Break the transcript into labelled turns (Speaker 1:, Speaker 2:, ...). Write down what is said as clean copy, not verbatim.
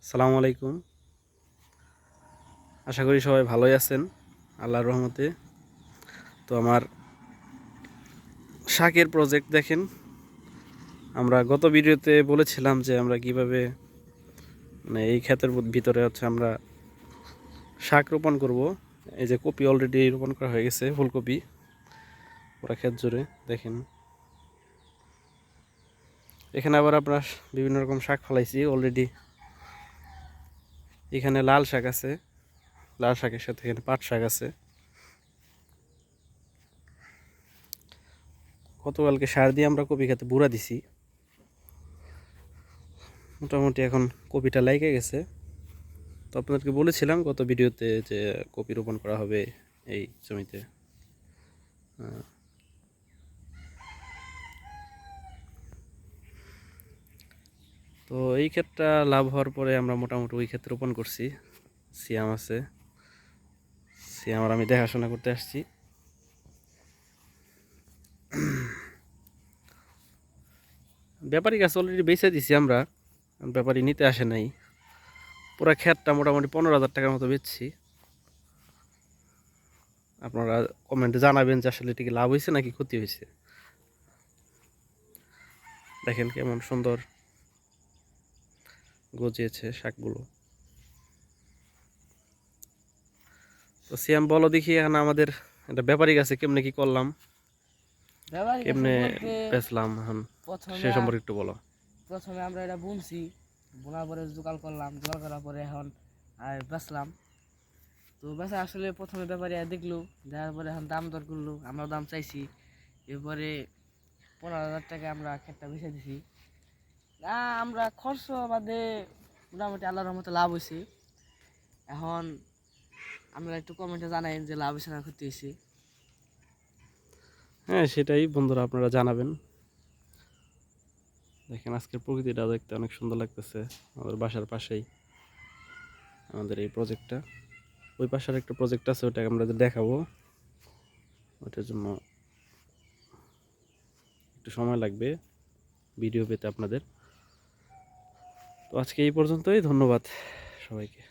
Speaker 1: আসসালামু আলাইকুম। আশা করি সবাই ভালোই আছেন আল্লাহর রহমতে। তো আমার শাকের প্রজেক্ট দেখেন, আমরা গত ভিডিওতে বলেছিলাম যে আমরা কিভাবে এই ক্ষেতের ভিতরে আমরা শাক রোপণ করব। এই যে কপি অলরেডি রোপণ করা হয়ে গেছে, ফুলকপি পুরা ক্ষেত জুড়ে দেখেন। এখানে আবার আপনার বিভিন্ন রকম শাক ফলাইছি অলরেডি। এখানে লাল শাক আছে, লাল শাকের সাথে এখানে পাট শাক আছে। গতকালকে সার দিয়ে আমরা কপি খেতে বুড়া দিছি, মোটামুটি এখন কপিটা লাইকে গেছে। তো আপনাদেরকে বলেছিলাম গত ভিডিওতে যে কপি রোপণ করা হবে এই জমিতে। তো এই ক্ষেতটা লাভ হওয়ার পরে আমরা মোটামুটি ওই ক্ষেত্রে রোপণ করছি। সিয়াম আছে, সিয়াম আর আমি দেখাশোনা করতে আসছি। ব্যাপারী গাছ অলরেডি বেচে দিছি আমরা, ব্যাপারী নিতে আসে নাই। পুরা ক্ষেতটা মোটামুটি 15,000 টাকার মতো বেচছি। আপনারা কমেন্টে জানাবেন যে আসলে এটা কি লাভ হয়েছে নাকি ক্ষতি হয়েছে। দেখেন কেমন সুন্দর গজিয়েছে শাকগুলো। তো সিয়াম বলো দেখি এখন আমাদের একটা ব্যাপারী গাছে কেমনে কি করলাম, কেমনে বেচলাম, এখন সে সম্পর্কে একটু বলো।
Speaker 2: প্রথমে আমরা এটা বুনছি, বোনার পরে জোগাড় করলাম, জোগাড় করার পরে এখন বেচলাম। তো বেচা আসলে প্রথমে ব্যাপারে দেখলো, দেখার পরে এখন দাম দর করলো, আমরাও দাম চাইছি। এরপরে 15,000 টাকা আমরা ক্ষেতটা বেচে দিছি। আমরা খরচ বাদে মোটামুটি আল্লাহর রহমতে লাভ হয়েছে। এখন আমরা একটু কমেন্টে জানাই যে লাভ হয়েছে না ক্ষতি হয়েছে।
Speaker 1: হ্যাঁ, সেটাই বন্ধুরা, আপনারা জানাবেন। দেখেন আজকের প্রকৃতিটা দেখতে অনেক সুন্দর লাগতেছে। আমাদের বাসার পাশেই আমাদের এই প্রজেক্টটা। ওই পাশের একটা প্রজেক্ট আছে, ওটা আমরা দেখাবো। ওটার জন্য একটু সময় লাগবে ভিডিও পেতে আপনাদের। তো আজকে এই পর্যন্তই, ধন্যবাদ সবাইকে।